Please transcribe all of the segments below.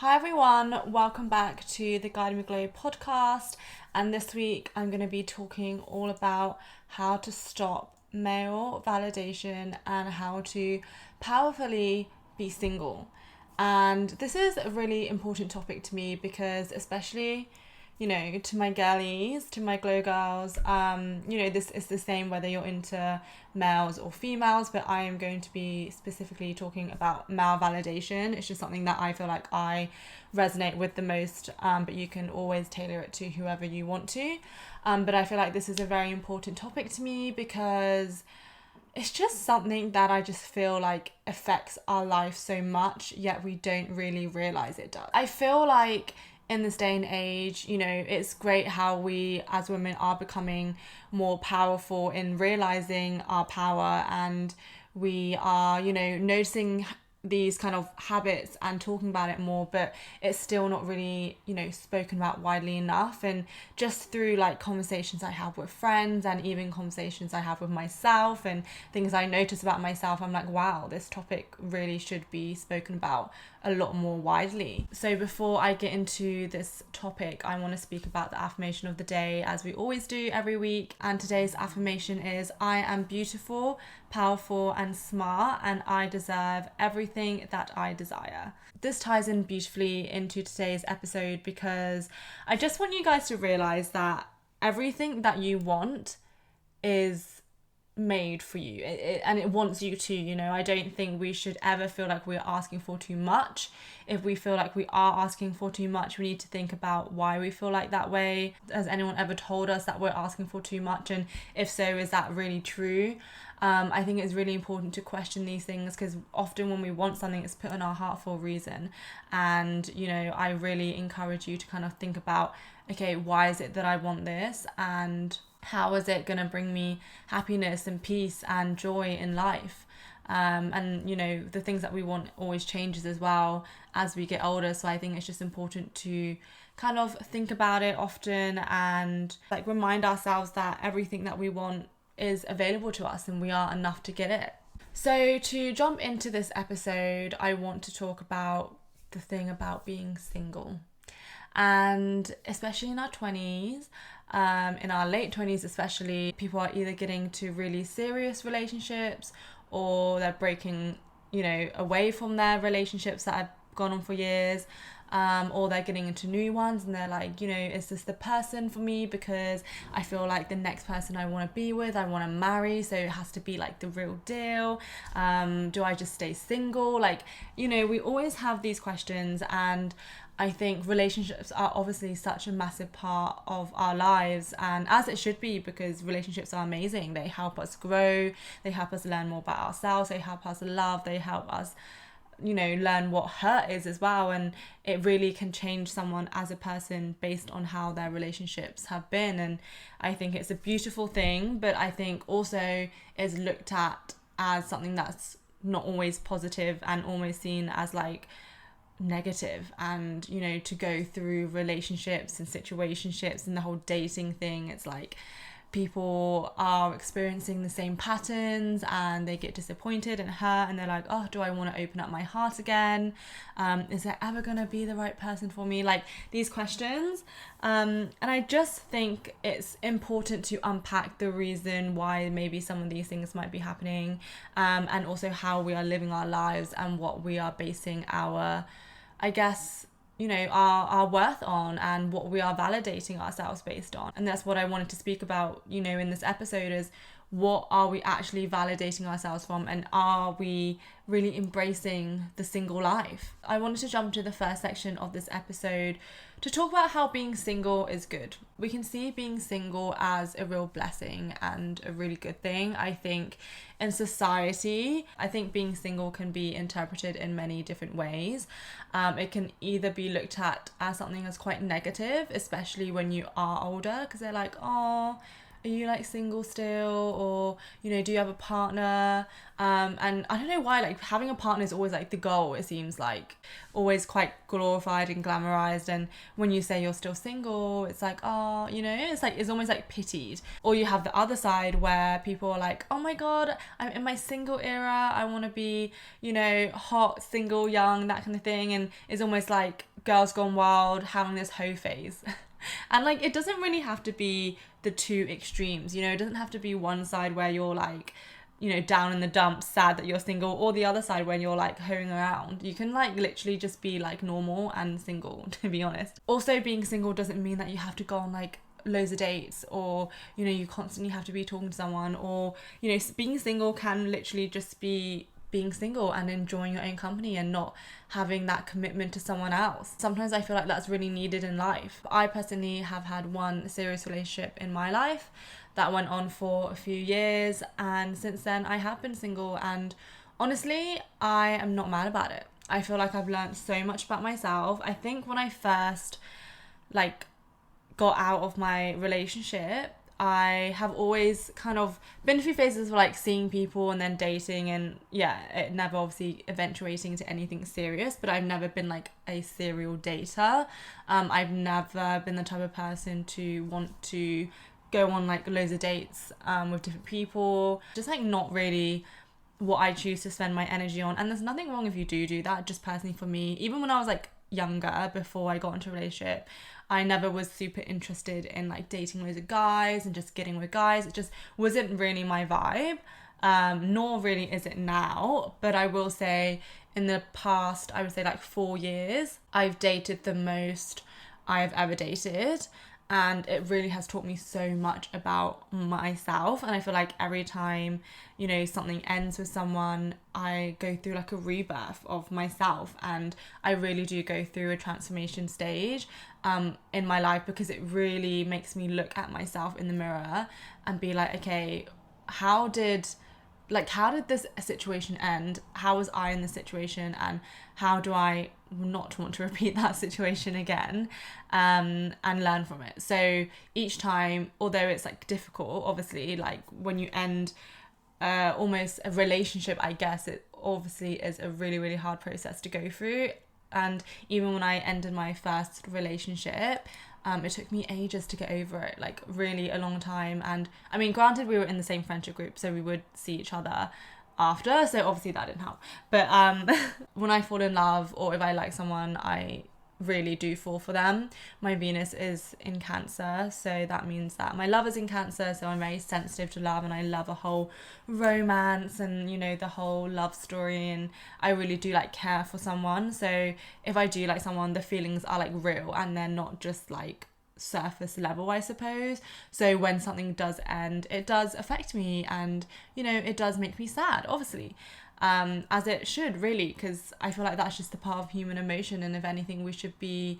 Hi everyone, welcome back to the Guiding Me Glow podcast. And this week I'm going to be talking all about how to stop male validation and how to powerfully be single. And this is a really important topic to me because, especially, to my girlies, to my glow girls, this is the same whether you're into males or females, but I am going to be specifically talking about male validation. It's just something that I feel like I resonate with the most, but you can always tailor it to whoever you want to. But I feel like this is a very important topic to me because it's just something that I just feel like affects our life so much, yet we don't really realize it does. I feel like in this day and age, it's great how we as women are becoming more powerful in realizing our power, and we are, noticing these kind of habits and talking about it more, but it's still not really, spoken about widely enough. And just through like conversations I have with friends and even conversations I have with myself and things I notice about myself, I'm like, wow, this topic really should be spoken about a lot more widely. So before I get into this topic, I want to speak about the affirmation of the day, as we always do every week. And today's affirmation is: I am beautiful, powerful and smart, and I deserve everything that I desire. This ties in beautifully into today's episode because I just want you guys to realize that everything that you want is made for you, and it wants you to. I don't think we should ever feel like we're asking for too much. If we feel like we are asking for too much, we need to think about why we feel like that way. Has anyone ever told us that we're asking for too much? And if so, is that really true? I think it's really important to question these things because often when we want something, it's put in our heart for a reason. And I really encourage you to kind of think about, okay, why is it that I want this, and how is it going to bring me happiness and peace and joy in life? And the things that we want always changes as well as we get older. So I think it's just important to kind of think about it often and like remind ourselves that everything that we want is available to us and we are enough to get it. So to jump into this episode, I want to talk about the thing about being single. And especially in our 20s, in our late 20s especially, people are either getting to really serious relationships or they're breaking, away from their relationships that have gone on for years, or they're getting into new ones and they're like, is this the person for me? Because I feel like the next person I want to be with, I want to marry, so it has to be like the real deal. Do I just stay single? We always have these questions, and I think relationships are obviously such a massive part of our lives, and as it should be, because relationships are amazing. They help us grow, they help us learn more about ourselves, they help us love, they help us learn what hurt is as well, and it really can change someone as a person based on how their relationships have been. And I think it's a beautiful thing, but I think also is looked at as something that's not always positive and almost seen as like negative. And to go through relationships and situationships and the whole dating thing, it's like people are experiencing the same patterns and they get disappointed and hurt, and they're like, oh, do I want to open up my heart again? Is there ever going to be the right person for me? Like these questions. And I just think it's important to unpack the reason why maybe some of these things might be happening, and also how we are living our lives and what we are basing our, I guess, our worth on, and what we are validating ourselves based on. And that's what I wanted to speak about, in this episode, is what are we actually validating ourselves from, and are we really embracing the single life? I wanted to jump to the first section of this episode to talk about how being single is good. We can see being single as a real blessing and a really good thing. I think in society, I think being single can be interpreted in many different ways. It can either be looked at as something that's quite negative, especially when you are older, because they're like, oh, are you like single still, or you know, do you have a partner? And I don't know why, like having a partner is always like the goal, it seems like, always quite glorified and glamorized, and when you say you're still single, it's like, oh, you know, it's like, it's almost like pitied. Or you have the other side where people are like, oh my god, I'm in my single era, I want to be, you know, hot, single, young, that kind of thing, and it's almost like girls gone wild, having this hoe phase. And like, it doesn't really have to be the two extremes, you know, it doesn't have to be one side where you're like, you know, down in the dumps, sad that you're single, or the other side when you're like hoeing around. You can like literally just be like normal and single, to be honest. Also, being single doesn't mean that you have to go on like loads of dates, or you know, you constantly have to be talking to someone, or you know, being single can literally just be being single and enjoying your own company and not having that commitment to someone else. Sometimes I feel like that's really needed in life. I personally have had one serious relationship in my life that went on for a few years, and since then I have been single, and honestly I am not mad about it. I feel like I've learned so much about myself. I think when I first like got out of my relationship, I have always kind of been through phases of like seeing people and then dating, and yeah, it never obviously eventuating to anything serious, but I've never been like a serial dater. I've never been the type of person to want to go on like loads of dates with different people. Just like not really what I choose to spend my energy on. And there's nothing wrong if you do that. Just personally for me, even when I was like younger, before I got into a relationship, I never was super interested in like dating loads of guys and just getting with guys. It just wasn't really my vibe, nor really is it now. But I will say in the past, I would say like 4 years, I've dated the most I've ever dated. And it really has taught me so much about myself. And I feel like every time, you know, something ends with someone, I go through like a rebirth of myself. And I really do go through a transformation stage in my life, because it really makes me look at myself in the mirror and be like, okay, how did this situation end? How was I in the situation? And how do I not want to repeat that situation again, and learn from it? So each time, although it's like difficult, obviously, like when you end almost a relationship, I guess it obviously is a really, really hard process to go through. And even when I ended my first relationship, it took me ages to get over it, like really a long time. And I mean, granted, we were in the same friendship group, so we would see each other after, so obviously that didn't help. But when I fall in love, or if I like someone, I really do fall for them. My Venus is in Cancer, so that means that my love is in Cancer, so I'm very sensitive to love, and I love a whole romance and, you know, the whole love story, and I really do like care for someone. So if I do like someone, the feelings are like real, and they're not just like surface level, I suppose. So when something does end, it does affect me, and you know, it does make me sad, obviously, as it should, really, because I feel like that's just a part of human emotion, and if anything, we should be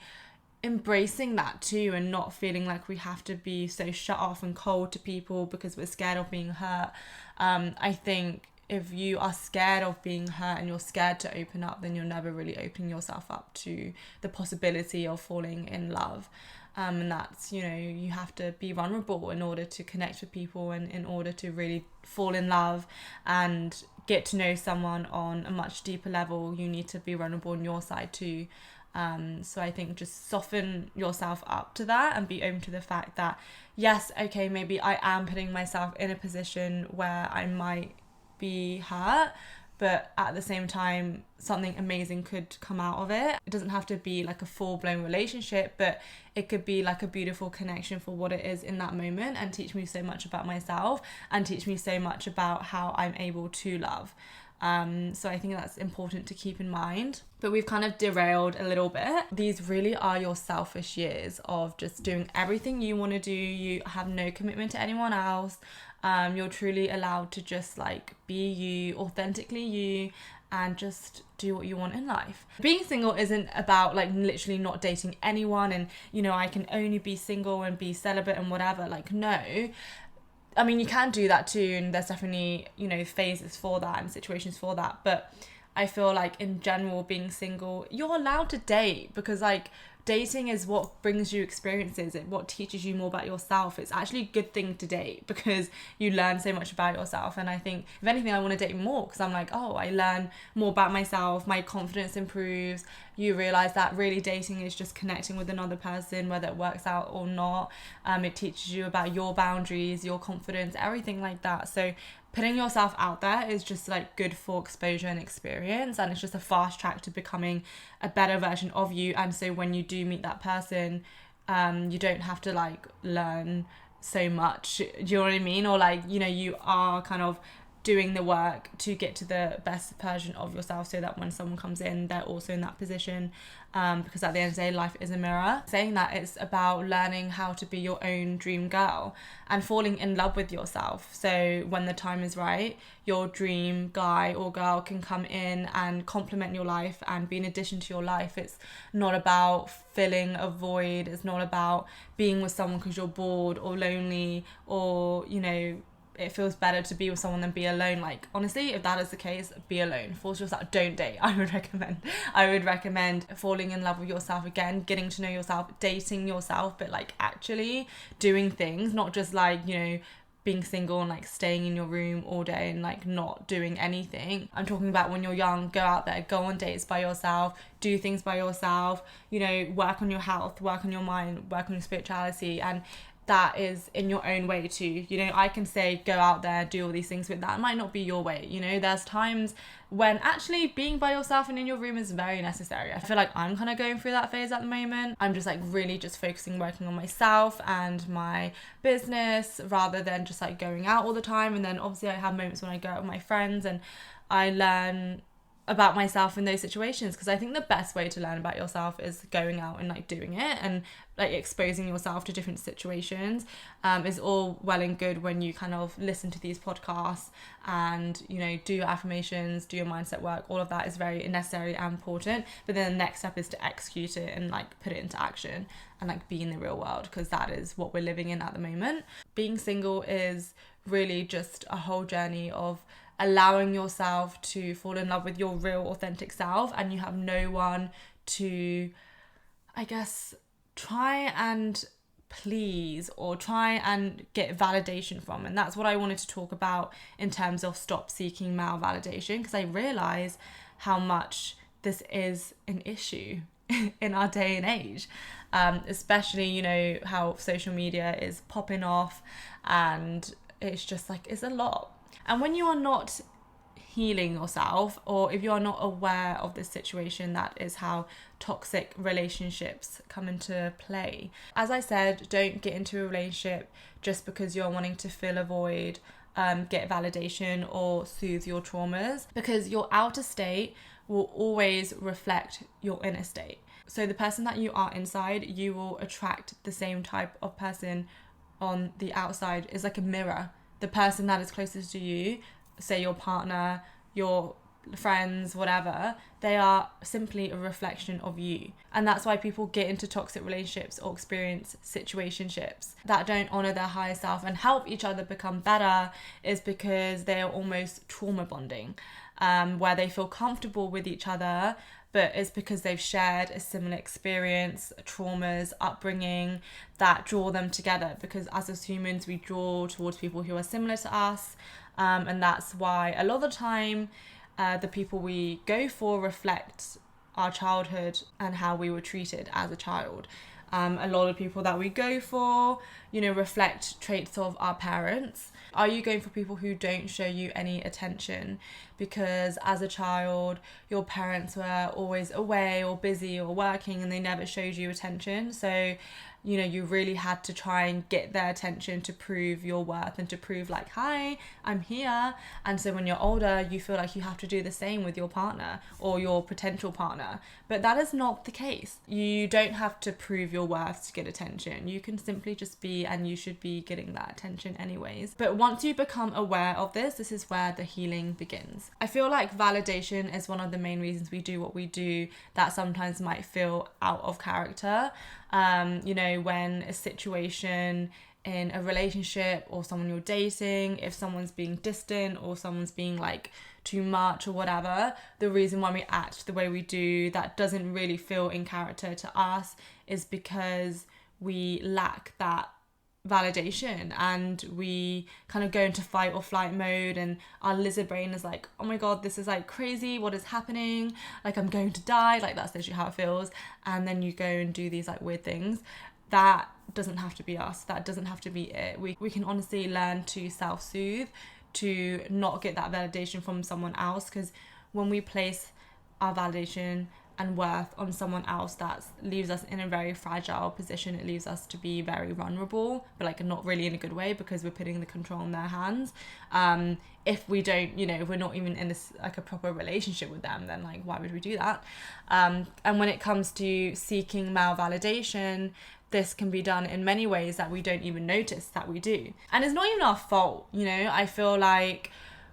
embracing that too, and not feeling like we have to be so shut off and cold to people because we're scared of being hurt. I think if you are scared of being hurt and you're scared to open up, then you're never really opening yourself up to the possibility of falling in love. And that's, you know, you have to be vulnerable in order to connect with people, and in order to really fall in love and get to know someone on a much deeper level, you need to be vulnerable on your side too. So I think just soften yourself up to that, and be open to the fact that, yes, okay, maybe I am putting myself in a position where I might be hurt, but at the same time, something amazing could come out of it. It doesn't have to be like a full-blown relationship, but it could be like a beautiful connection for what it is in that moment, and teach me so much about myself, and teach me so much about how I'm able to love. So I think that's important to keep in mind. But we've kind of derailed a little bit. These really are your selfish years of just doing everything you want to do. You have no commitment to anyone else. You're truly allowed to just like be you, authentically you, and just do what you want in life. Being single isn't about like literally not dating anyone and, you know, I can only be single and be celibate and whatever. Like, no. I mean, you can do that too, and there's definitely, you know, phases for that and situations for that. But I feel like in general, being single, you're allowed to date, because like dating is what brings you experiences, what teaches you more about yourself. It's actually a good thing to date because you learn so much about yourself. And I think, if anything, I want to date more because I'm like, oh, I learn more about myself, my confidence improves. You realize that really dating is just connecting with another person, whether it works out or not. It teaches you about your boundaries, your confidence, everything like that. So putting yourself out there is just like good for exposure and experience, and it's just a fast track to becoming a better version of you. And so when you do meet that person, you don't have to like learn so much, do you know what I mean? Or like, you know, you are kind of doing the work to get to the best version of yourself, so that when someone comes in, they're also in that position, because at the end of the day, life is a mirror. Saying that, it's about learning how to be your own dream girl and falling in love with yourself, so when the time is right, your dream guy or girl can come in and complement your life and be an addition to your life. It's not about filling a void. It's not about being with someone because you're bored or lonely, or, you know, it feels better to be with someone than be alone. Like, honestly, if that is the case, be alone. Force yourself. Don't date. I would recommend falling in love with yourself again, getting to know yourself, dating yourself, but like actually doing things, not just like, you know, being single and like staying in your room all day and like not doing anything. I'm talking about when you're young, go out there, go on dates by yourself, do things by yourself, you know, work on your health, work on your mind, work on your spirituality. And that is in your own way too. You know, I can say go out there, do all these things, but that might not be your way. You know, there's times when actually being by yourself and in your room is very necessary. I feel like I'm kind of going through that phase at the moment. I'm just like really just focusing, working on myself and my business rather than just like going out all the time. And then obviously I have moments when I go out with my friends and I learn about myself in those situations, because I think the best way to learn about yourself is going out and like doing it and like exposing yourself to different situations. Is all well and good when you kind of listen to these podcasts and, you know, do your affirmations, do your mindset work. All of that is very necessary and important, but then the next step is to execute it and like put it into action and like be in the real world, because that is what we're living in at the moment. Being single is really just a whole journey of allowing yourself to fall in love with your real authentic self, and you have no one to, I guess, try and please or try and get validation from. And that's what I wanted to talk about in terms of stop seeking male validation, because I realize how much this is an issue in our day and age, especially, you know, how social media is popping off, and it's just like, it's a lot. And when you are not healing yourself, or if you are not aware of this situation, that is how toxic relationships come into play. As I said, don't get into a relationship just because you're wanting to fill a void, get validation or soothe your traumas, because your outer state will always reflect your inner state. So the person that you are inside, you will attract the same type of person on the outside. Is like a mirror. The person that is closest to you, say your partner, your friends, whatever, they are simply a reflection of you. And that's why people get into toxic relationships or experience situationships that don't honor their higher self and help each other become better, is because they are almost trauma bonding, where they feel comfortable with each other, but it's because they've shared a similar experience, traumas, upbringing that draw them together. Because as humans, we draw towards people who are similar to us, and that's why a lot of the time the people we go for reflect our childhood and how we were treated as a child. A lot of people that we go for, you know, reflect traits of our parents. Are you going for people who don't show you any attention because as a child your parents were always away or busy or working and they never showed you attention? So, you know, you really had to try and get their attention to prove your worth and to prove like, hi, I'm here. And so when you're older, you feel like you have to do the same with your partner or your potential partner. But that is not the case. You don't have to prove your worth to get attention. You can simply just be, and you should be getting that attention anyways. But once you become aware of this is where the healing begins. I feel like validation is one of the main reasons we do what we do that sometimes might feel out of character. You know, when a situation in a relationship or someone you're dating, if someone's being distant or someone's being like too much or whatever, the reason why we act the way we do that doesn't really feel in character to us is because we lack that validation, and we kind of go into fight or flight mode, and our lizard brain is like, oh my god, this is like crazy, what is happening, like I'm going to die, like that's literally how it feels. And then you go and do these like weird things. That doesn't have to be us, that doesn't have to be it. We can honestly learn to self-soothe, to not get that validation from someone else, because when we place our validation and worth on someone else, that leaves us in a very fragile position. It leaves us to be very vulnerable, but like not really in a good way, because we're putting the control in their hands. If we don't, if we're not even in this like a proper relationship with them, then like why would we do that? And when it comes to seeking male validation, this can be done in many ways that we don't even notice that we do. And it's not even our fault, I feel like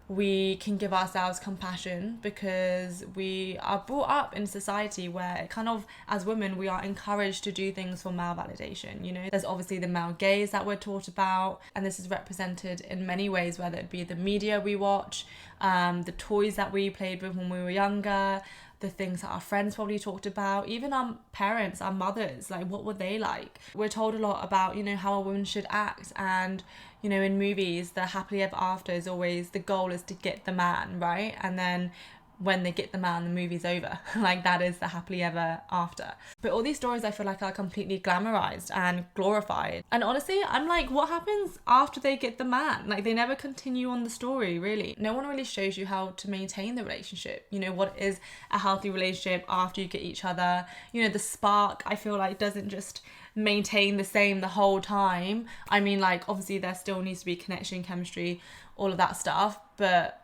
we can give ourselves compassion because we are brought up in society where kind of, as women, we are encouraged to do things for male validation. There's obviously the male gaze that we're taught about, and this is represented in many ways, whether it be the media we watch, the toys that we played with when we were younger, the things that our friends probably talked about, even our parents, our mothers, like what were they like? We're told a lot about, how a woman should act, and in movies, the happily ever after is always, the goal is to get the man, right? And then when they get the man, the movie's over. Like that is the happily ever after. But all these stories I feel like are completely glamorized and glorified. And honestly, I'm like, what happens after they get the man? Like they never continue on the story, really. No one really shows you how to maintain the relationship. What is a healthy relationship after you get each other? The spark, I feel like, doesn't just maintain the same the whole time. I mean, like obviously there still needs to be connection, chemistry, all of that stuff, but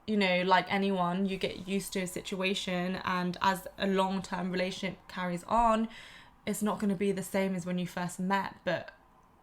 like anyone, you get used to a situation, and as a long-term relationship carries on, it's not going to be the same as when you first met. But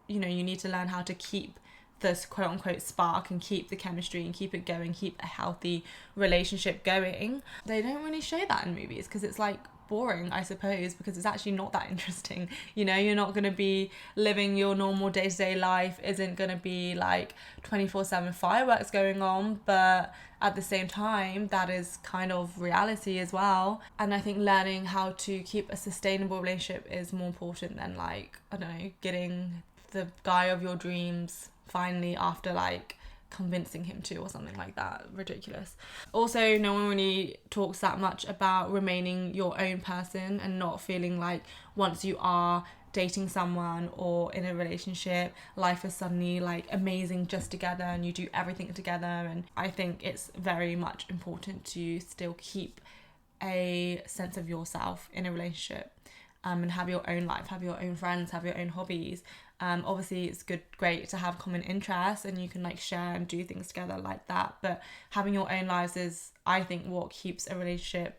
you need to learn how to keep this quote-unquote spark and keep the chemistry and keep it going, keep a healthy relationship going. They don't really show that in movies because it's like boring, I suppose, because it's actually not that interesting. You're not going to be living your normal day-to-day life, isn't going to be like 24/7 fireworks going on, but at the same time that is kind of reality as well. And I think learning how to keep a sustainable relationship is more important than like, I don't know, getting the guy of your dreams finally after like convincing him to, or something like that. Ridiculous. Also, no one really talks that much about remaining your own person and not feeling like once you are dating someone or in a relationship, life is suddenly like amazing just together and you do everything together. And I think it's very much important to still keep a sense of yourself in a relationship, and have your own life, have your own friends, have your own hobbies. Obviously it's great to have common interests and you can like share and do things together like that, but having your own lives is, I think, what keeps a relationship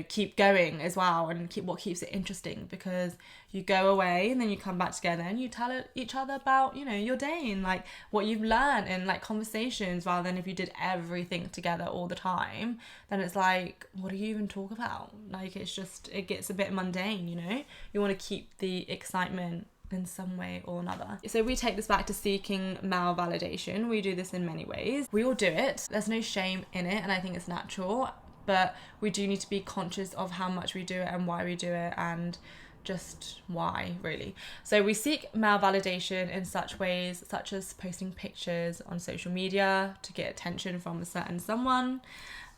keep going as well, and what keeps it interesting, because you go away and then you come back together and you tell each other about your day and like what you've learned and like conversations, rather than if you did everything together all the time, then it's like, what do you even talk about? Like it gets a bit mundane. You want to keep the excitement in some way or another. So we take this back to seeking male validation. We do this in many ways. We all do it. There's no shame in it, and I think it's natural. But we do need to be conscious of how much we do it and why we do it, and just why, really. So we seek male validation in such ways, such as posting pictures on social media to get attention from a certain someone,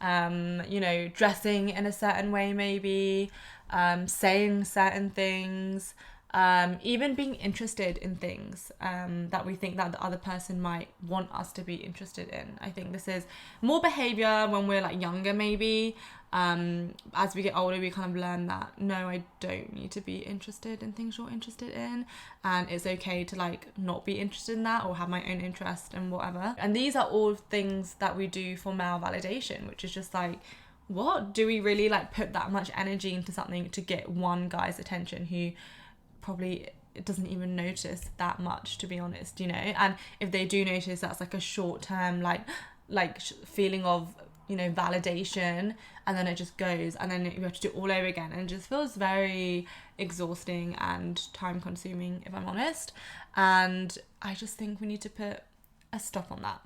dressing in a certain way maybe, saying certain things, even being interested in things that we think that the other person might want us to be interested in. I think this is more behavior when we're like younger maybe. As we get older, we kind of learn that no, I don't need to be interested in things you're interested in, and it's okay to like not be interested in that or have my own interest and whatever. And these are all things that we do for male validation, which is just like, what do we really like put that much energy into something to get one guy's attention who probably doesn't even notice that much, to be honest, and if they do notice, that's like a short term like feeling of validation, and then it just goes, and then you have to do it all over again, and it just feels very exhausting and time consuming, if I'm honest. And I just think we need to put a stop on that.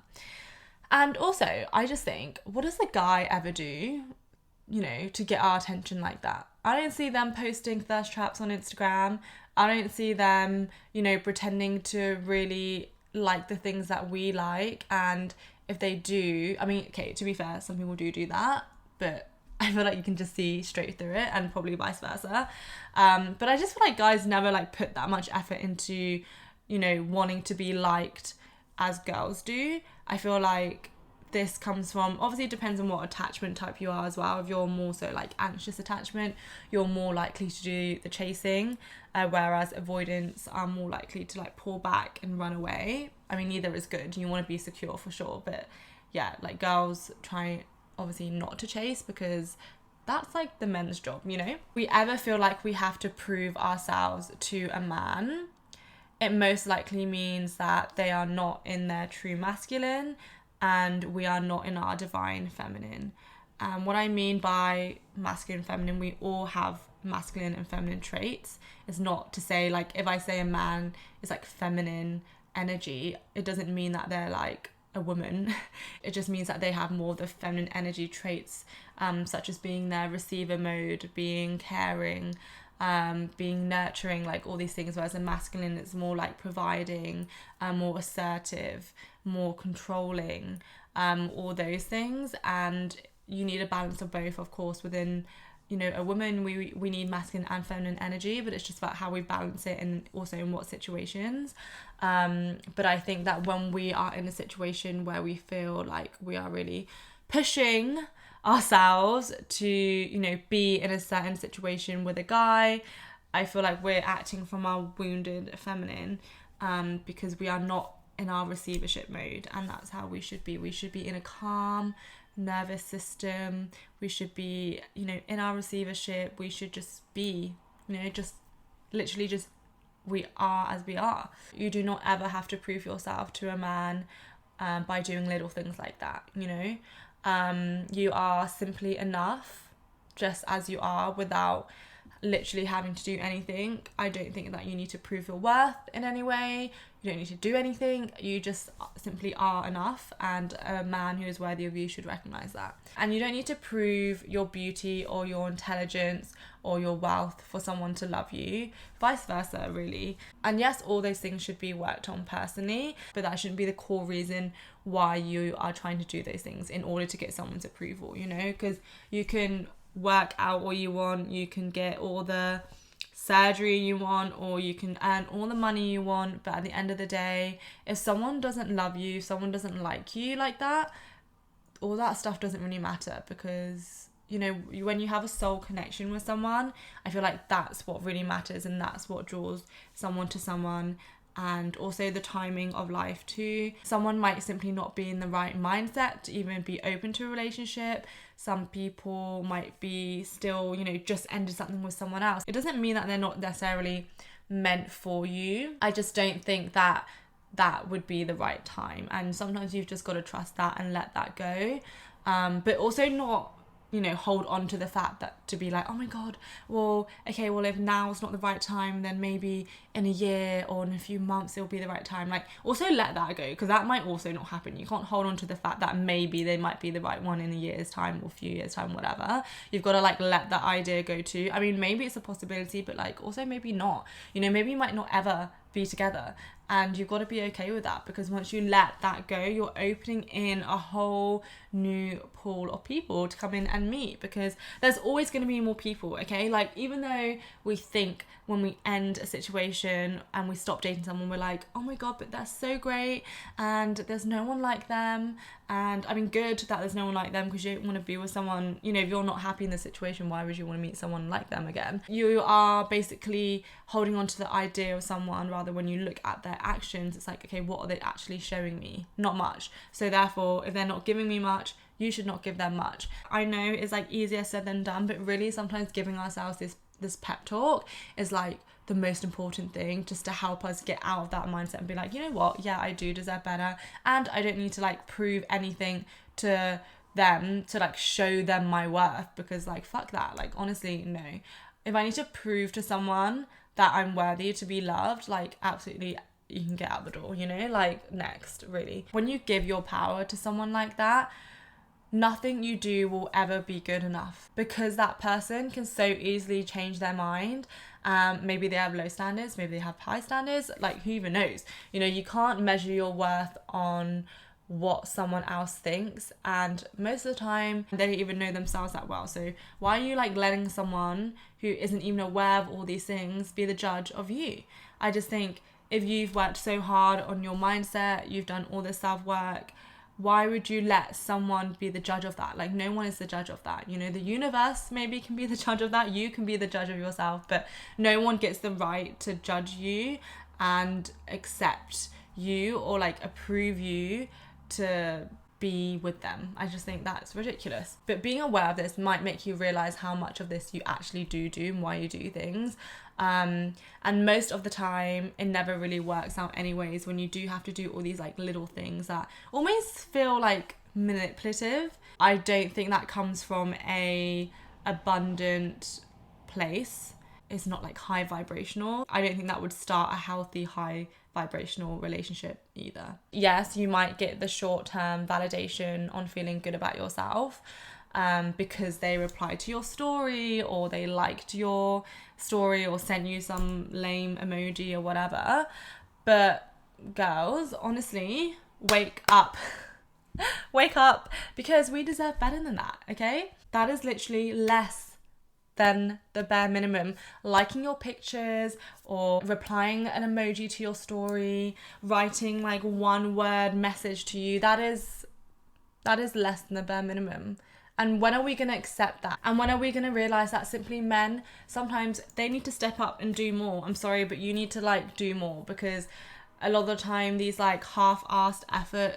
And also, I just think, what does the guy ever do, to get our attention like that? I don't see them posting thirst traps on Instagram. I don't see them, pretending to really like the things that we like. And if they do, I mean, okay, to be fair, some people do that, but I feel like you can just see straight through it, and probably vice versa. But I just feel like guys never like put that much effort into, wanting to be liked as girls do. I feel like this comes from, obviously it depends on what attachment type you are as well. If you're more so like anxious attachment, you're more likely to do the chasing, whereas avoidance are more likely to like pull back and run away. I mean, neither is good. You want to be secure for sure, but yeah, like girls try obviously not to chase, because that's like the men's job, We ever feel like we have to prove ourselves to a man, it most likely means that they are not in their true masculine, and we are not in our divine feminine. What I mean by masculine and feminine, we all have masculine and feminine traits. It's not to say, like, if I say a man is like feminine energy, it doesn't mean that they're like a woman. It just means that they have more of the feminine energy traits, such as being their receiver mode, being caring, being nurturing, like all these things, whereas a masculine is more like providing, more assertive, more controlling, all those things. And you need a balance of both, of course. Within a woman, we need masculine and feminine energy, but it's just about how we balance it, and also in what situations. But I think that when we are in a situation where we feel like we are really pushing ourselves to be in a certain situation with a guy, I feel like we're acting from our wounded feminine, because we are not in our receivership mode, and that's how we should be. We should be in a calm nervous system. We should be in our receivership. We should just be just literally just we are as we are. You do not ever have to prove yourself to a man by doing little things like that. You are simply enough just as you are, without literally having to do anything. I don't think that you need to prove your worth in any way. You don't need to do anything. You just simply are enough, and a man who is worthy of you should recognize that. And you don't need to prove your beauty or your intelligence or your wealth for someone to love you. Vice versa, really. And yes, all those things should be worked on personally, but that shouldn't be the core reason why you are trying to do those things in order to get someone's approval, because you can work out all you want, you can get all the surgery you want, or you can earn all the money you want, but at the end of the day, if someone doesn't love you, someone doesn't like you like that, all that stuff doesn't really matter. Because when you have a soul connection with someone, I feel like that's what really matters, and that's what draws someone to someone. And also the timing of life too. Someone might simply not be in the right mindset to even be open to a relationship. Some people might be still, just ended something with someone else. It doesn't mean that they're not necessarily meant for you. I just don't think that would be the right time. And sometimes you've just got to trust that and let that go. But also not hold on to the fact that to be like, oh my God, if now's not the right time, then maybe in a year or in a few months it'll be the right time. Like, also let that go, because that might also not happen. You can't hold on to the fact that maybe they might be the right one in a year's time or a few years time, whatever. You've got to like let that idea go too. I mean, maybe it's a possibility, but like also maybe not. Maybe you might not ever be together, and you've got to be okay with that, because once you let that go, you're opening in a whole new pool of people to come in and meet, because there's always going to be more people, okay? Like, even though we think when we end a situation and we stop dating someone, we're like, oh my God, but they're so great and there's no one like them. And I mean, good that there's no one like them, because you don't want to be with someone, if you're not happy in the situation, why would you want to meet someone like them again? You are basically holding on to the idea of someone, rather when you look at their actions, it's like, okay, what are they actually showing me? Not much. So therefore, if they're not giving me much, you should not give them much. I know it's like easier said than done, but really sometimes giving ourselves this pep talk is like the most important thing, just to help us get out of that mindset and be like, you know what, yeah, I do deserve better, and I don't need to like prove anything to them to like show them my worth, because like fuck that. Like honestly, no. If I need to prove to someone that I'm worthy to be loved, like absolutely, you can get out the door, you know, like next, really. When you give your power to someone like that, nothing you do will ever be good enough, because that person can so easily change their mind. Maybe they have low standards, maybe they have high standards, like who even knows? You know, you can't measure your worth on what someone else thinks, and most of the time they don't even know themselves that well. So why are you like letting someone who isn't even aware of all these things be the judge of you? I just think if you've worked so hard on your mindset, you've done all this self-work, why would you let someone be the judge of that? Like no one is the judge of that. You know, the universe maybe can be the judge of that. You can be the judge of yourself, but no one gets the right to judge you and accept you or like approve you to be with them. I just think that's ridiculous. But being aware of this might make you realize how much of this you actually do and why you do things. And most of the time it never really works out anyways, when you do have to do all these like little things that almost feel like manipulative. I don't think that comes from a abundant place. It's not like high vibrational. I don't think that would start a healthy high vibrational relationship either. Yes, you might get the short-term validation on feeling good about yourself, because they replied to your story or they liked your story or sent you some lame emoji or whatever. But girls, honestly, wake up. Wake up, because we deserve better than that, okay? That is literally less than the bare minimum. Liking your pictures or replying an emoji to your story, writing like one word message to you, that is less than the bare minimum. And when are we going to accept that? And when are we going to realize that simply men, sometimes they need to step up and do more? I'm sorry, but you need to like do more, because a lot of the time these like half-assed effort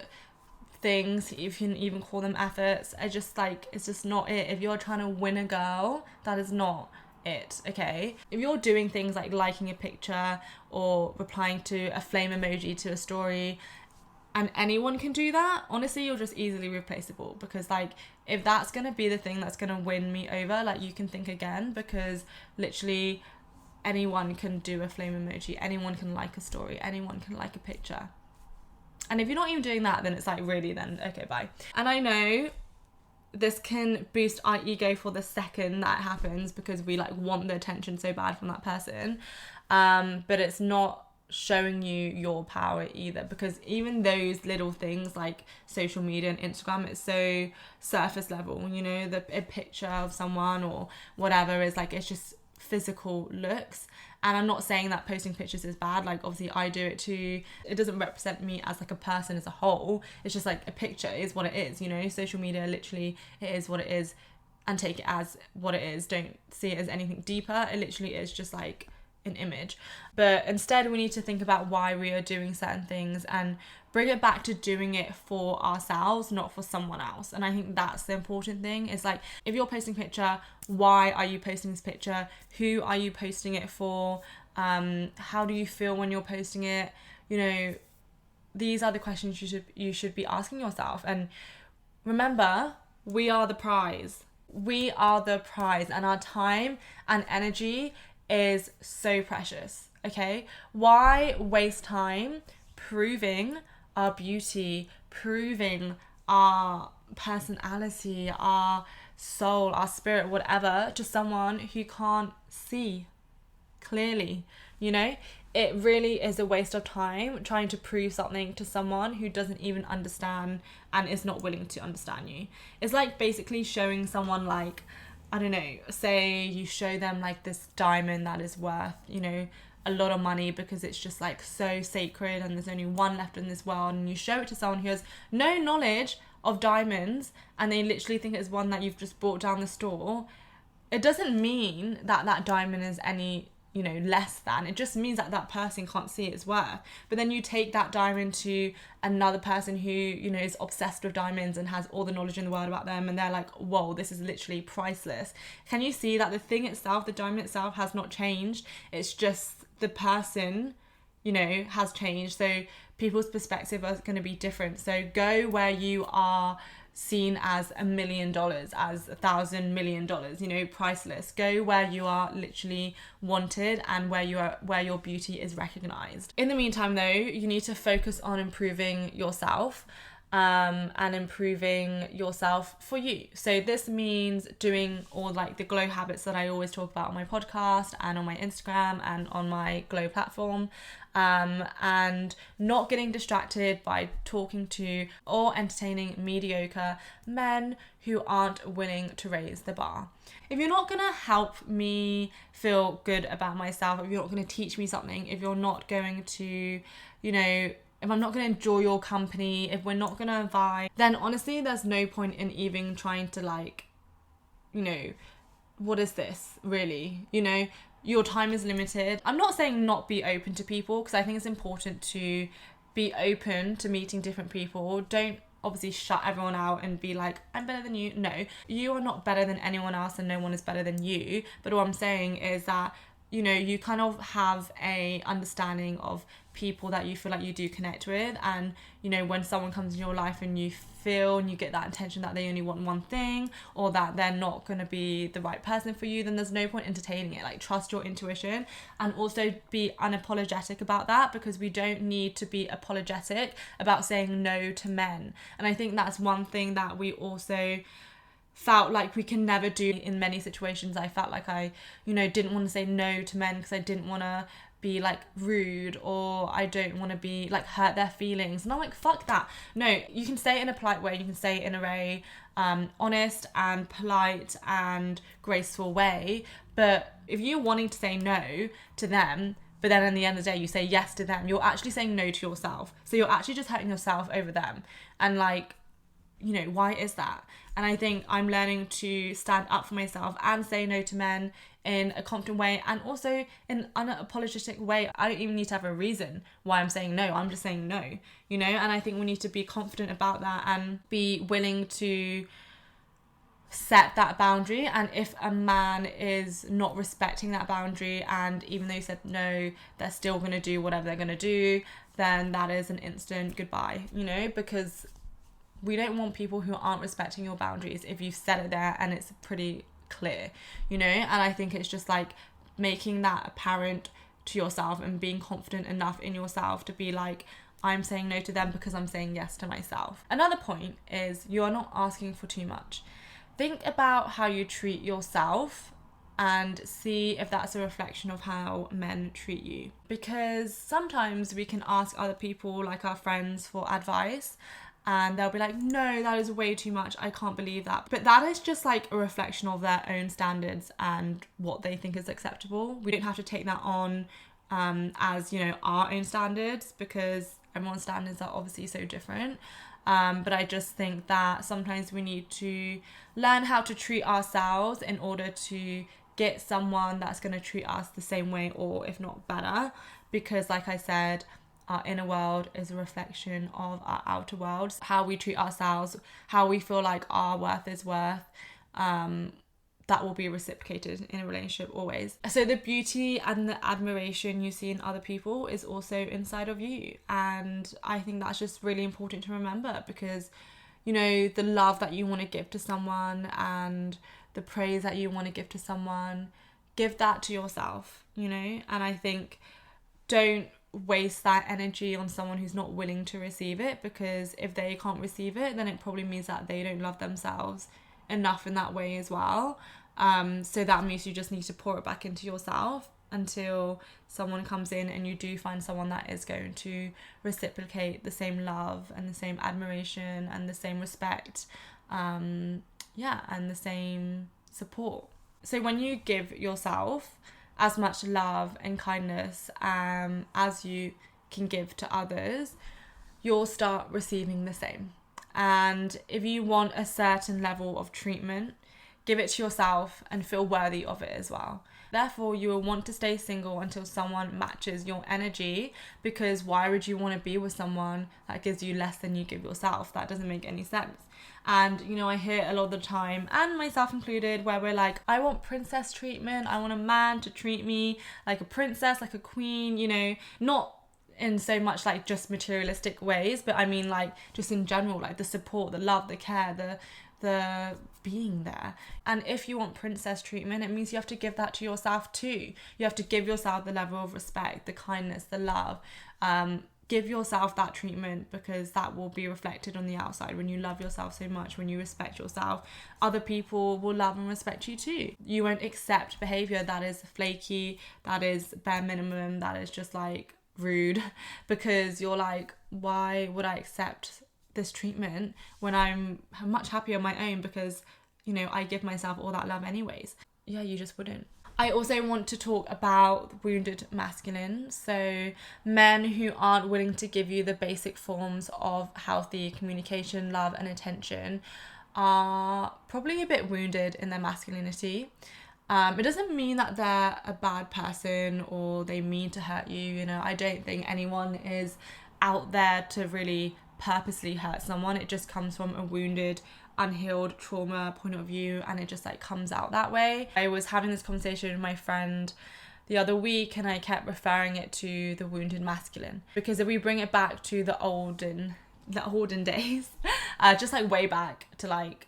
things, if you can even call them efforts, are just like, it's just not it. If you're trying to win a girl, that is not it, okay? If you're doing things like liking a picture or replying to a flame emoji to a story, and anyone can do that, honestly, you're just easily replaceable. Because like, if that's gonna be the thing that's gonna win me over, like you can think again, because literally anyone can do a flame emoji, anyone can like a story, anyone can like a picture. And if you're not even doing that, then it's like, really, then okay, bye. And I know this can boost our ego for the second that happens, because we like want the attention so bad from that person, but it's not showing you your power either, because even those little things like social media and Instagram, it's so surface level, you know, a picture of someone or whatever is like, it's just physical looks. And I'm not saying that posting pictures is bad, like obviously I do it too. It doesn't represent me as like a person as a whole. It's just like a picture is what it is, you know. Social media, literally, it is what it is, and take it as what it is. Don't see it as anything deeper. It literally is just like an image. But instead we need to think about why we are doing certain things and bring it back to doing it for ourselves, not for someone else. And I think that's the important thing, is like, if you're posting a picture, why are you posting this picture? Who are you posting it for? How do you feel when you're posting it? You know, these are the questions you should be asking yourself. And remember, we are the prize. We are the prize, and our time and energy is so precious, okay? Why waste time proving our beauty, proving our personality, our soul, our spirit, whatever, to someone who can't see clearly? You know, it really is a waste of time trying to prove something to someone who doesn't even understand and is not willing to understand you. It's like basically showing someone, like, I don't know, say you show them like this diamond that is worth, you know, a lot of money because it's just like so sacred and there's only one left in this world, and you show it to someone who has no knowledge of diamonds and they literally think it's one that you've just bought down the store. It doesn't mean that that diamond is any, you know, less than. It just means that that person can't see its worth. But then you take that diamond to another person who, you know, is obsessed with diamonds and has all the knowledge in the world about them, and they're like, whoa, this is literally priceless. Can you see that the thing itself, the diamond itself, has not changed? It's just the person, you know, has changed. So people's perspective are going to be different. So go where you are seen as $1 million, as $1,000 million, you know, priceless. Go where you are literally wanted and where your beauty is recognized. In the meantime though, you need to focus on improving yourself, and improving yourself for you. So this means doing all like the glow habits that I always talk about on my podcast and on my Instagram and on my glow platform, and not getting distracted by talking to or entertaining mediocre men who aren't willing to raise the bar. If you're not gonna help me feel good about myself, if you're not gonna teach me something, if you're not going to, you know, if I'm not going to enjoy your company, if we're not going to vibe, then honestly, there's no point in even trying to like, you know, what is this really? You know, your time is limited. I'm not saying not be open to people, because I think it's important to be open to meeting different people. Don't obviously shut everyone out and be like, I'm better than you. No, you are not better than anyone else and no one is better than you. But what I'm saying is that, you know, you kind of have a understanding of people that you feel like you do connect with, and you know, when someone comes in your life and you feel and you get that intention that they only want one thing, or that they're not going to be the right person for you, then there's no point entertaining it. Like, trust your intuition and also be unapologetic about that, because we don't need to be apologetic about saying no to men. And I think that's one thing that we also felt like we can never do in many situations. I felt like I, you know, didn't want to say no to men because I didn't want to be like rude, or I don't want to be like hurt their feelings. And I'm like, fuck that. No, you can say it in a polite way, you can say it in a very honest and polite and graceful way. But if you're wanting to say no to them, but then in the end of the day you say yes to them, you're actually saying no to yourself. So you're actually just hurting yourself over them. And like, you know, why is that? And I think I'm learning to stand up for myself and say no to men in a confident way, and also in an unapologetic way. I don't even need to have a reason why I'm saying no. I'm just saying no, you know? And I think we need to be confident about that and be willing to set that boundary. And if a man is not respecting that boundary, and even though you said no, they're still going to do whatever they're going to do, then that is an instant goodbye, you know? Because we don't want people who aren't respecting your boundaries if you've set it there and it's pretty clear, you know? And I think it's just like making that apparent to yourself and being confident enough in yourself to be like, I'm saying no to them because I'm saying yes to myself. Another point is, you are not asking for too much. Think about how you treat yourself and see if that's a reflection of how men treat you. Because sometimes we can ask other people, like our friends, for advice, and they'll be like, no, that is way too much, I can't believe that. But that is just like a reflection of their own standards and what they think is acceptable. We don't have to take that on as, you know, our own standards, because everyone's standards are obviously so different. But I just think that sometimes we need to learn how to treat ourselves in order to get someone that's going to treat us the same way, or if not better. Because like I said, our inner world is a reflection of our outer world. How we treat ourselves, how we feel like our worth is worth, that will be reciprocated in a relationship always. So the beauty and the admiration you see in other people is also inside of you. And I think that's just really important to remember, because, you know, the love that you want to give to someone and the praise that you want to give to someone, give that to yourself, you know? And I think don't waste that energy on someone who's not willing to receive it, because if they can't receive it, then it probably means that they don't love themselves enough in that way as well. So that means you just need to pour it back into yourself until someone comes in and you do find someone that is going to reciprocate the same love and the same admiration and the same respect, and the same support. So when you give yourself as much love and kindness as you can give to others, you'll start receiving the same. And if you want a certain level of treatment, give it to yourself and feel worthy of it as well. Therefore, you will want to stay single until someone matches your energy, because why would you want to be with someone that gives you less than you give yourself? That doesn't make any sense. And, you know, I hear a lot of the time, and myself included, where we're like, I want princess treatment. I want a man to treat me like a princess, like a queen, you know, not in so much like just materialistic ways, but I mean like just in general, like the support, the love, the care, the being there. And if you want princess treatment, it means you have to give that to yourself too. You have to give yourself the level of respect, the kindness, the love. Give yourself that treatment, because that will be reflected on the outside. When you love yourself so much, when you respect yourself, other people will love and respect you too. You won't accept behavior that is flaky, that is bare minimum, that is just like rude, because you're like, why would I accept this treatment when I'm much happier on my own, because, you know, I give myself all that love anyways. Yeah, you just wouldn't. I also want to talk about wounded masculine. So men who aren't willing to give you the basic forms of healthy communication, love and attention are probably a bit wounded in their masculinity. It doesn't mean that they're a bad person or they mean to hurt you. You know, I don't think anyone is out there to really purposely hurt someone. It just comes from a wounded, unhealed trauma point of view, and it just like comes out that way. I was having this conversation with my friend the other week, and I kept referring it to the wounded masculine, because if we bring it back to the olden days, just like way back to like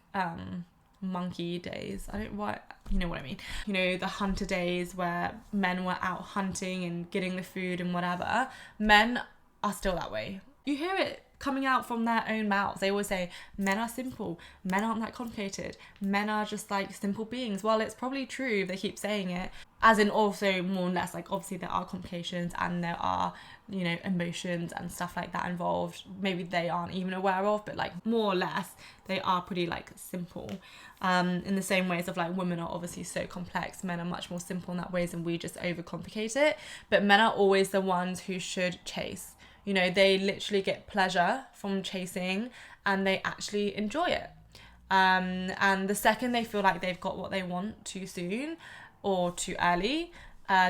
monkey days, you know what I mean, you know, the hunter days where men were out hunting and getting the food and whatever. Men are still that way. You hear it coming out from their own mouths. They always say men are simple, men aren't that complicated, men are just like simple beings. Well, it's probably true if they keep saying it, as in also more or less like obviously there are complications and there are, you know, emotions and stuff like that involved, maybe they aren't even aware of, but like more or less they are pretty like simple, in the same ways of like women are obviously so complex, men are much more simple in that ways and we just overcomplicate it. But men are always the ones who should chase. You know, they literally get pleasure from chasing and they actually enjoy it. And the second they feel like they've got what they want too soon or too early,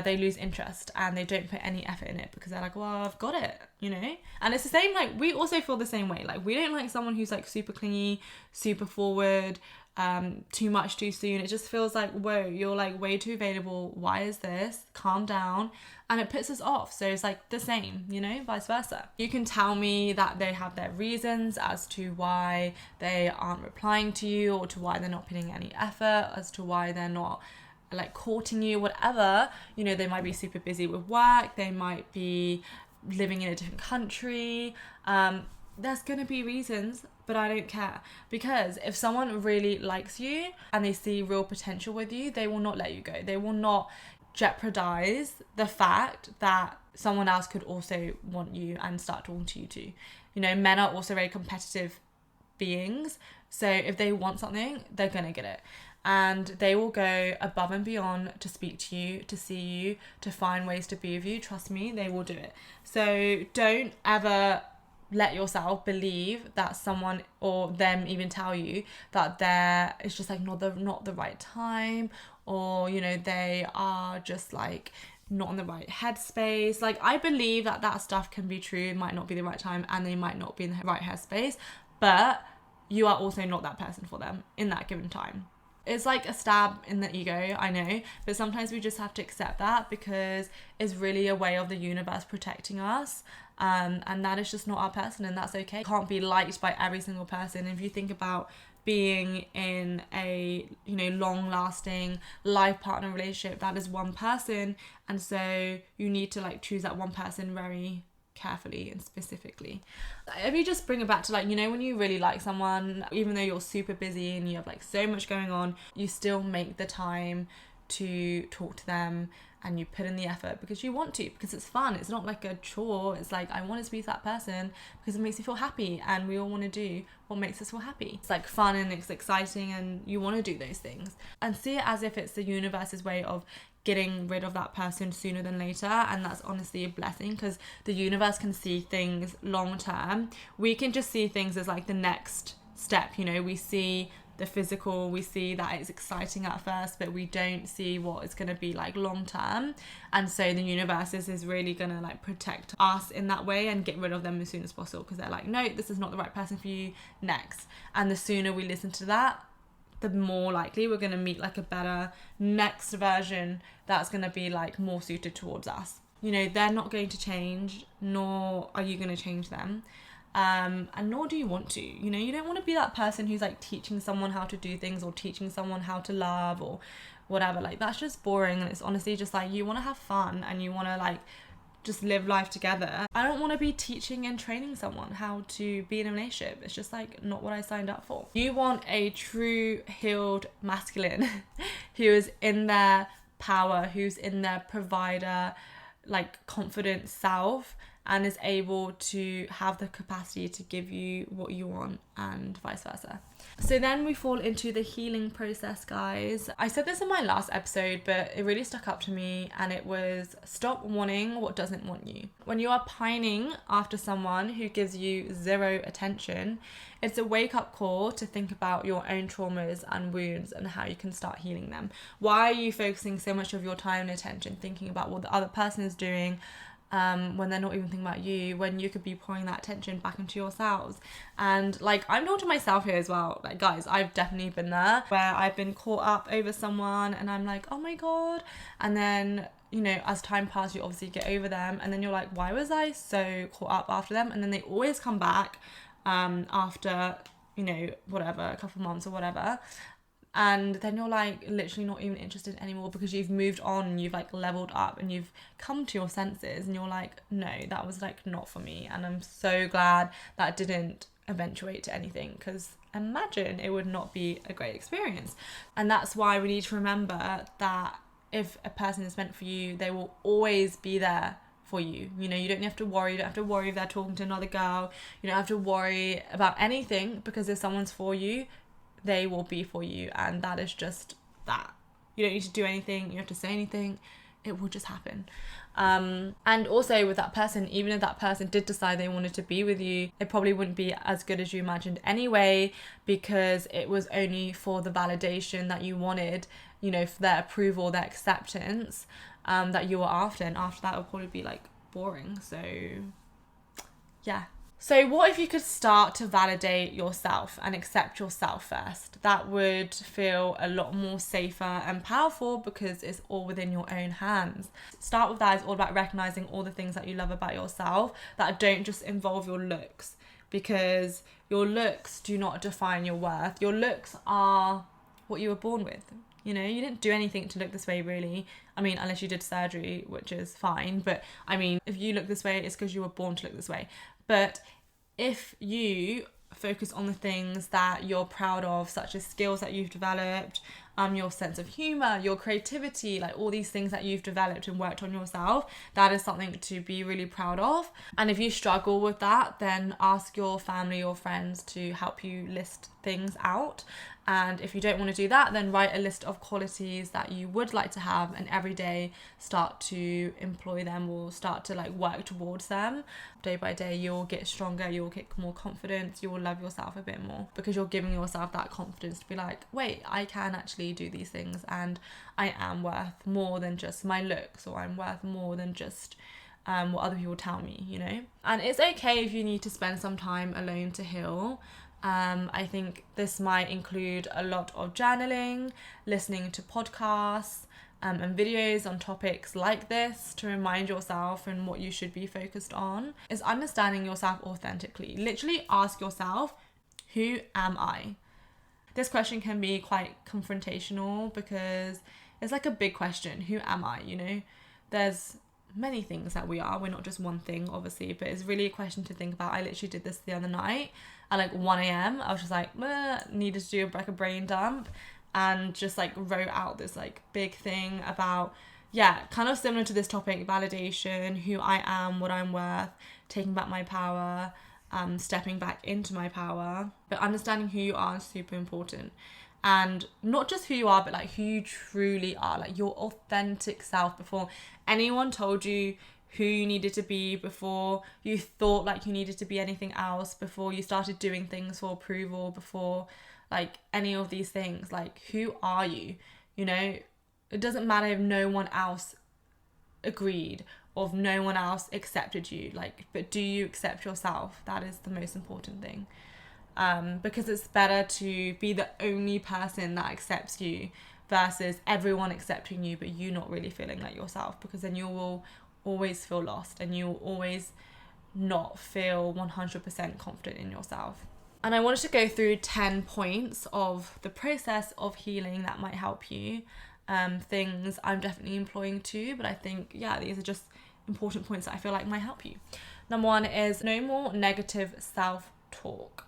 they lose interest and they don't put any effort in it, because they're like, well, I've got it, you know? And it's the same, like, we also feel the same way. Like, we don't like someone who's like super clingy, super forward, too much too soon. It just feels like, whoa, you're like way too available. Why is this? Calm down. And it puts us off. So it's like the same, you know, vice versa. You can tell me that they have their reasons as to why they aren't replying to you, or to why they're not putting any effort, as to why they're not like courting you, whatever. You know, they might be super busy with work, they might be living in a different country. There's gonna be reasons, but I don't care, because if someone really likes you and they see real potential with you, they will not let you go. They will not jeopardize the fact that someone else could also want you and start talking to you too. You know, men are also very competitive beings, so if they want something, they're gonna get it, and they will go above and beyond to speak to you, to see you, to find ways to be with you. Trust me, they will do it. So don't ever let yourself believe that someone, or them even tell you that it's just like not the right time, or, you know, they are just like not in the right headspace. Like, I believe that stuff can be true. It might not be the right time and they might not be in the right headspace, but you are also not that person for them in that given time. It's like a stab in the ego, I know, but sometimes we just have to accept that, because it's really a way of the universe protecting us, and that is just not our person, and that's okay. You can't be liked by every single person. If you think about being in a, you know, long-lasting life partner relationship, that is one person, and so you need to like choose that one person very carefully and specifically. If you just bring it back to like, you know, when you really like someone, even though you're super busy and you have like so much going on, you still make the time to talk to them and you put in the effort because you want to, because it's fun. It's not like a chore. It's like, I want to speak to that person because it makes me feel happy, and we all want to do what makes us feel happy. It's like fun and it's exciting and you want to do those things, and see it as if it's the universe's way of getting rid of that person sooner than later. And that's honestly a blessing, because the universe can see things long term. We can just see things as like the next step, you know. We see the physical, we see that it's exciting at first, but we don't see what it's going to be like long term. And so the universe is really going to like protect us in that way and get rid of them as soon as possible, because they're like, no, this is not the right person for you, next. And the sooner we listen to that, the more likely we're going to meet like a better next version that's going to be like more suited towards us. You know, they're not going to change, nor are you going to change them. And nor do you want to. You know, you don't want to be that person who's like teaching someone how to do things or teaching someone how to love or whatever. Like, that's just boring. And it's honestly just like, you want to have fun and you want to like just live life together. I don't want to be teaching and training someone how to be in a relationship. It's just like not what I signed up for. You want a true healed masculine who is in their power, who's in their provider, like confident self, and is able to have the capacity to give you what you want and vice versa. So then we fall into the healing process, guys. I said this in my last episode, but it really stuck up to me, and it was stop wanting what doesn't want you. When you are pining after someone who gives you zero attention, it's a wake-up call to think about your own traumas and wounds and how you can start healing them. Why are you focusing so much of your time and attention thinking about what the other person is doing when they're not even thinking about you, when you could be pouring that attention back into yourselves? And like, I'm talking to myself here as well. Like, guys, I've definitely been there where I've been caught up over someone and I'm like, oh my God. And then, you know, as time passes, you obviously get over them, and then you're like, why was I so caught up after them? And then they always come back after, you know, whatever, a couple of months or whatever. And then you're like literally not even interested anymore because you've moved on and you've like leveled up and you've come to your senses, and you're like, no, that was like not for me. And I'm so glad that didn't eventuate to anything, because imagine it would not be a great experience. And that's why we need to remember that if a person is meant for you, they will always be there for you. You know, you don't have to worry. You don't have to worry if they're talking to another girl. You don't have to worry about anything, because if someone's for you, they will be for you. And that is just that. You don't need to do anything. You don't have to say anything. It will just happen. And also with that person, even if that person did decide they wanted to be with you, it probably wouldn't be as good as you imagined anyway, because it was only for the validation that you wanted, you know, for their approval, their acceptance, that you were after. And after that, it would probably be like boring. So yeah. So what if you could start to validate yourself and accept yourself first? That would feel a lot more safer and powerful, because it's all within your own hands. Start with that. It's all about recognizing all the things that you love about yourself that don't just involve your looks, because your looks do not define your worth. Your looks are what you were born with. You know, you didn't do anything to look this way, really. I mean, unless you did surgery, which is fine. But I mean, if you look this way, it's because you were born to look this way. But if you focus on the things that you're proud of, such as skills that you've developed, your sense of humor, your creativity, like all these things that you've developed and worked on yourself, that is something to be really proud of. And if you struggle with that, then ask your family or friends to help you list things out. And if you don't want to do that, then write a list of qualities that you would like to have, and every day start to employ them or start to like work towards them. Day by day, you'll get stronger, you'll get more confidence, you will love yourself a bit more, because you're giving yourself that confidence to be like, wait, I can actually do these things, and I am worth more than just my looks, or I'm worth more than just what other people tell me, you know? And it's okay if you need to spend some time alone to heal. I think this might include a lot of journaling, listening to podcasts, and videos on topics like this to remind yourself and what you should be focused on. Is understanding yourself authentically. Literally ask yourself, who am I? This question can be quite confrontational, because it's like a big question. Who am I? You know, there's many things that we are. We're not just one thing, obviously, but it's really a question to think about. I literally did this the other night at like 1 a.m. I was just like, needed to do like a brain dump, and just like wrote out this like big thing about, yeah, kind of similar to this topic, validation, who I am, what I'm worth, taking back my power, stepping back into my power. But understanding who you are is super important. And not just who you are, but like who you truly are, like your authentic self, before anyone told you who you needed to be, before you thought like you needed to be anything else, before you started doing things for approval, before like any of these things. Like, who are you? You know, it doesn't matter if no one else agreed or if no one else accepted you, like, but do you accept yourself? That is the most important thing. Because it's better to be the only person that accepts you versus everyone accepting you but you not really feeling like yourself, because then you will always feel lost and you will always not feel 100% confident in yourself. And I wanted to go through 10 points of the process of healing that might help you. Things I'm definitely employing too, but I think, these are just important points that I feel like might help you. Number 1 is no more negative self-talk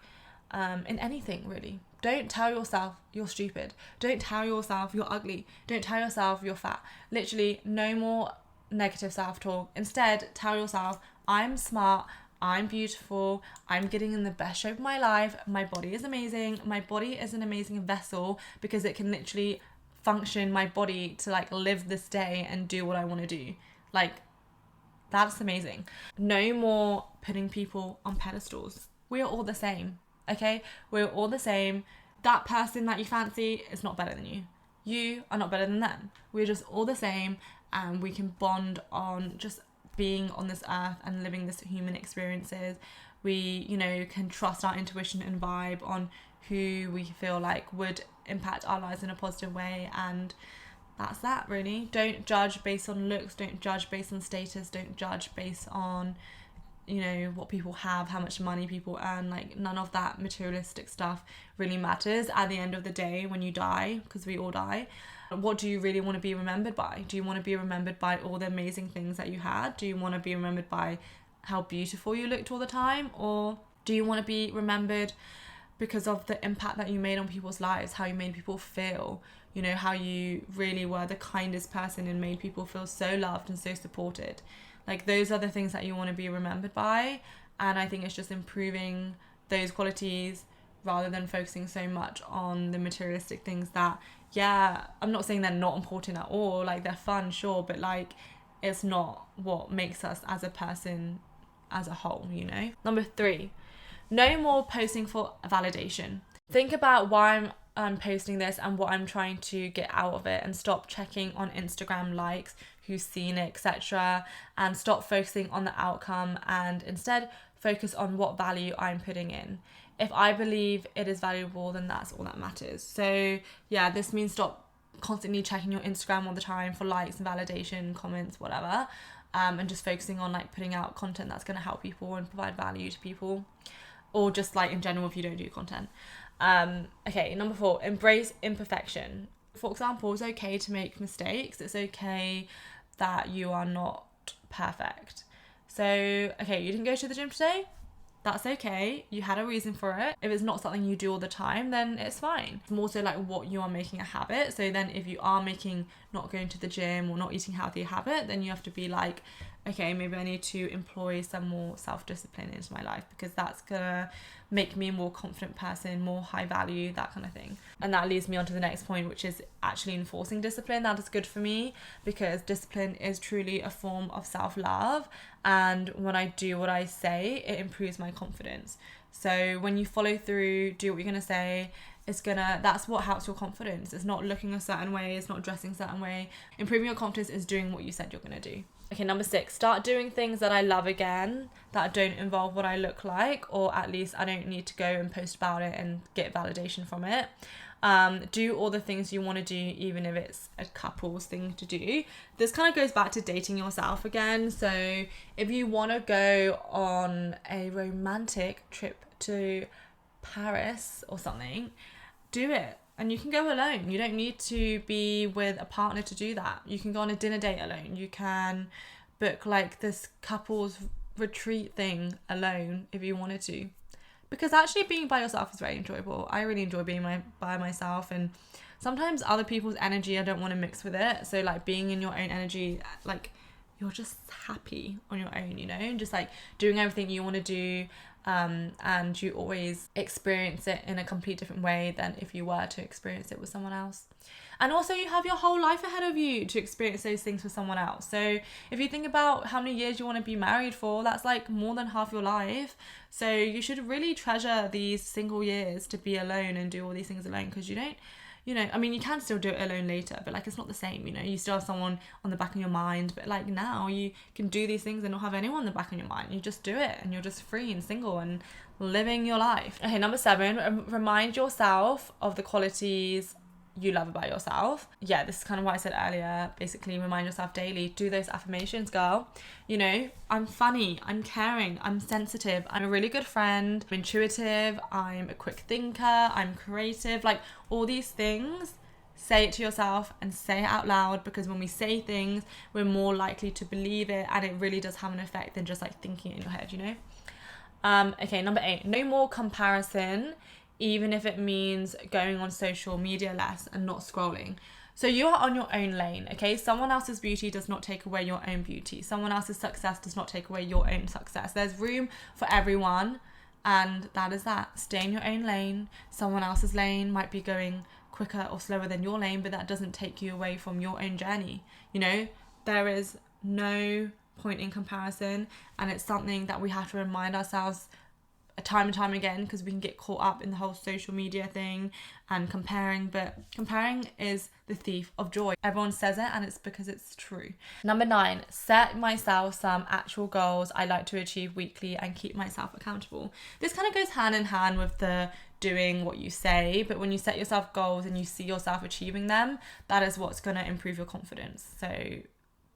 in anything, really. Don't tell yourself you're stupid. Don't tell yourself you're ugly. Don't tell yourself you're fat. Literally, no more negative self-talk. Instead, tell yourself, I'm smart, I'm beautiful, I'm getting in the best shape of my life, my body is amazing, my body is an amazing vessel because it can literally function my body to like live this day and do what I want to do. Like, that's amazing. No more putting people on pedestals. We are all the same, okay? We're all the same. That person that you fancy is not better than you. You are not better than them. We're just all the same, and we can bond on just being on this earth and living this human experiences. We, can trust our intuition and vibe on who we feel like would impact our lives in a positive way, and that's that, really. Don't judge based on looks, don't judge based on status, don't judge based on what people have, how much money people earn. Like, none of that materialistic stuff really matters at the end of the day when you die, because we all die. What do you really want to be remembered by? Do you want to be remembered by all the amazing things that you had? Do you want to be remembered by how beautiful you looked all the time? Or do you want to be remembered because of the impact that you made on people's lives, how you made people feel, how you really were the kindest person and made people feel so loved and so supported? Like, those are the things that you want to be remembered by. And I think it's just improving those qualities rather than focusing so much on the materialistic things that, I'm not saying they're not important at all. Like, they're fun, sure, but like, it's not what makes us as a person as a whole, Number 3, no more posting for validation. Think about why I'm posting this and what I'm trying to get out of it, and stop checking on Instagram likes, who's seen it, etc. And stop focusing on the outcome and instead focus on what value I'm putting in. If I believe it is valuable, then that's all that matters. So this means stop constantly checking your Instagram all the time for likes and validation, comments, whatever, and just focusing on like putting out content that's going to help people and provide value to people, or just like in general if you don't do content. Okay, number 4, embrace imperfection. For example, it's okay to make mistakes. It's okay that you are not perfect. So, okay, you didn't go to the gym today? That's okay. You had a reason for it. If it's not something you do all the time, then it's fine. It's more so like what you are making a habit. So then if you are making not going to the gym or not eating healthy a habit, then you have to be like, okay, maybe I need to employ some more self-discipline into my life, because that's gonna make me a more confident person, more high value, that kind of thing. And that leads me on to the next point, which is actually enforcing discipline. That is good for me, because discipline is truly a form of self-love, and when I do what I say, it improves my confidence. So when you follow through, do what you're gonna say, that's what helps your confidence. It's not looking a certain way, it's not dressing a certain way. Improving your confidence is doing what you said you're gonna do. Okay, number 6, start doing things that I love again, that don't involve what I look like, or at least I don't need to go and post about it and get validation from it. Do all the things you want to do, even if it's a couple's thing to do. This kind of goes back to dating yourself again. So if you want to go on a romantic trip to Paris or something, do it. And you can go alone. You don't need to be with a partner to do that. You can go on a dinner date alone. You can book like this couple's retreat thing alone if you wanted to. Because actually being by yourself is very enjoyable. I really enjoy being by myself, and sometimes other people's energy I don't want to mix with it. So like being in your own energy, like you're just happy on your own, and just like doing everything you want to do. And you always experience it in a complete different way than if you were to experience it with someone else. And also you have your whole life ahead of you to experience those things with someone else. So if you think about how many years you want to be married for, that's like more than half your life. So you should really treasure these single years to be alone and do all these things alone, because you don't, I mean, you can still do it alone later, but like it's not the same, you still have someone on the back of your mind. But like now you can do these things and not have anyone on the back of your mind. You just do it and you're just free and single and living your life. Okay, number 7, remind yourself of the qualities you love about yourself. Yeah, this is kind of what I said earlier. Basically, remind yourself daily, do those affirmations, girl. You know, I'm funny, I'm caring, I'm sensitive, I'm a really good friend, I'm intuitive, I'm a quick thinker, I'm creative. Like, all these things, say it to yourself and say it out loud, because when we say things, we're more likely to believe it, and it really does have an effect than just like thinking it in your head, you know? Okay, number 8, no more comparison, even if it means going on social media less and not scrolling. So you are on your own lane, okay? Someone else's beauty does not take away your own beauty. Someone else's success does not take away your own success. There's room for everyone, and that is that. Stay in your own lane. Someone else's lane might be going quicker or slower than your lane, but that doesn't take you away from your own journey. You know, there is no point in comparison, and it's something that we have to remind ourselves time and time again, because we can get caught up in the whole social media thing and comparing, but comparing is the thief of joy. Everyone says it, and it's because it's true. Number 9, set myself some actual goals I like to achieve weekly and keep myself accountable. This kind of goes hand in hand with the doing what you say, but when you set yourself goals and you see yourself achieving them, that is what's going to improve your confidence. So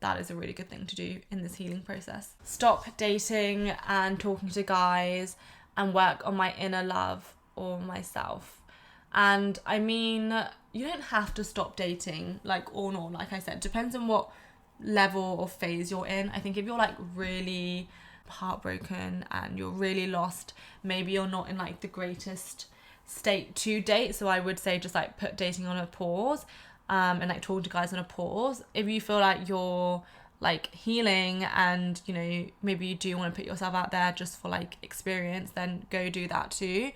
that is a really good thing to do in this healing process. Stop dating and talking to guys and work on my inner love or myself. And I mean, you don't have to stop dating, like, or not. Like I said, depends on what level or phase you're in. I think if you're like really heartbroken and you're really lost, maybe you're not in like the greatest state to date. So I would say just like put dating on a pause, and like talking to guys on a pause. If you feel like you're like healing and, you know, maybe you do want to put yourself out there just for like experience, then go do that too.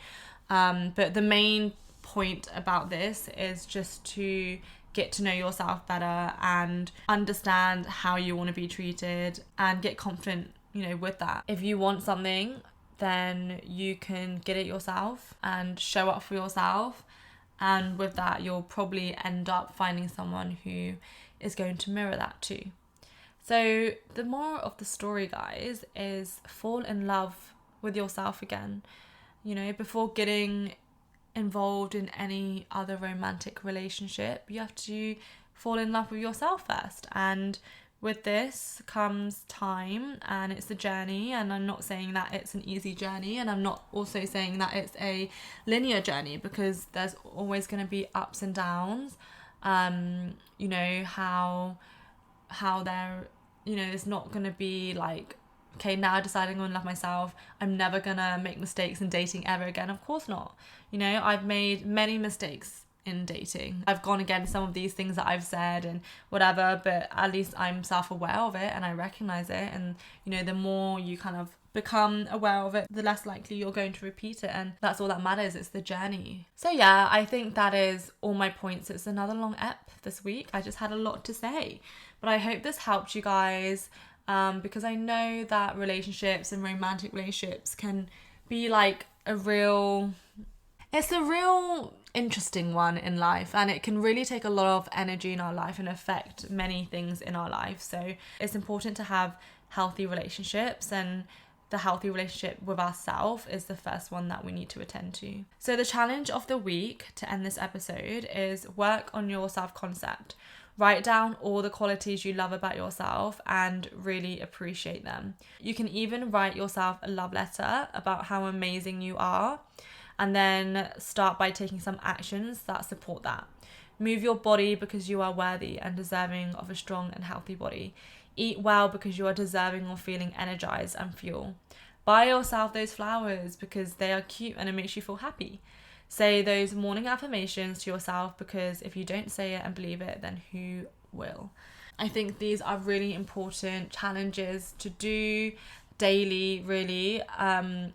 But the main point about this is just to get to know yourself better and understand how you want to be treated and get confident, you know, with that. If you want something, then you can get it yourself and show up for yourself. And with that, you'll probably end up finding someone who is going to mirror that too. So the moral of the story, guys, is fall in love with yourself again. You know, before getting involved in any other romantic relationship, you have to fall in love with yourself first. And with this comes time, and it's a journey, and I'm not saying that it's an easy journey, and I'm not also saying that it's a linear journey, because there's always going to be ups and downs. You know, how they're, you know, it's not going to be like, okay, now deciding on love myself, I'm never going to make mistakes in dating ever again. Of course not. You know, I've made many mistakes in dating. I've gone against some of these things that I've said and whatever, but at least I'm self-aware of it and I recognize it. And, you know, the more you kind of become aware of it, the less likely you're going to repeat it, and that's all that matters. It's the journey. So yeah, I think that is all my points. It's another long ep this week. I just had a lot to say, but I hope this helped you guys, because I know that relationships and romantic relationships can be like it's a real interesting one in life, and it can really take a lot of energy in our life and affect many things in our life. So it's important to have healthy relationships, and the healthy relationship with ourselves is the first one that we need to attend to. So the challenge of the week to end this episode is work on your self-concept. Write down all the qualities you love about yourself and really appreciate them. You can even write yourself a love letter about how amazing you are, and then start by taking some actions that support that. Move your body because you are worthy and deserving of a strong and healthy body. Eat well because you are deserving of feeling energized and fuel. Buy yourself those flowers because they are cute and it makes you feel happy. Say those morning affirmations to yourself, because if you don't say it and believe it, then who will? I think these are really important challenges to do daily, really.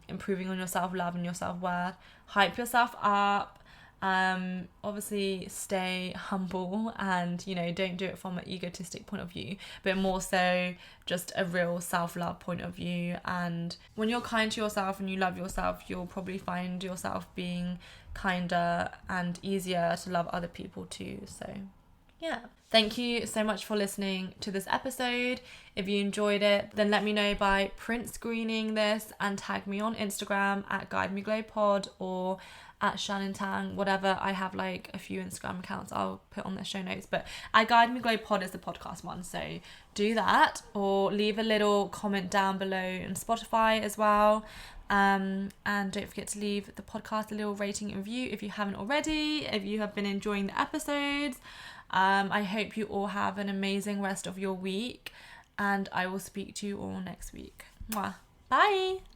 Improving on your self-love and your self-worth. Hype yourself up. Obviously stay humble, and, you know, don't do it from an egotistic point of view, but more so just a real self-love point of view. And when you're kind to yourself and you love yourself, you'll probably find yourself being kinder and easier to love other people too. So yeah, thank you so much for listening to this episode. If you enjoyed it, then let me know by print screening this and tag me on Instagram at guidemeglowpod or at Shannon Tang, whatever. I have like a few Instagram accounts I'll put on the show notes, but I Guide Me Glow Pod is the podcast one, so do that, or leave a little comment down below on Spotify as well. And don't forget to leave the podcast a little rating and review if you haven't already, if you have been enjoying the episodes. I hope you all have an amazing rest of your week, and I will speak to you all next week. Mwah. Bye.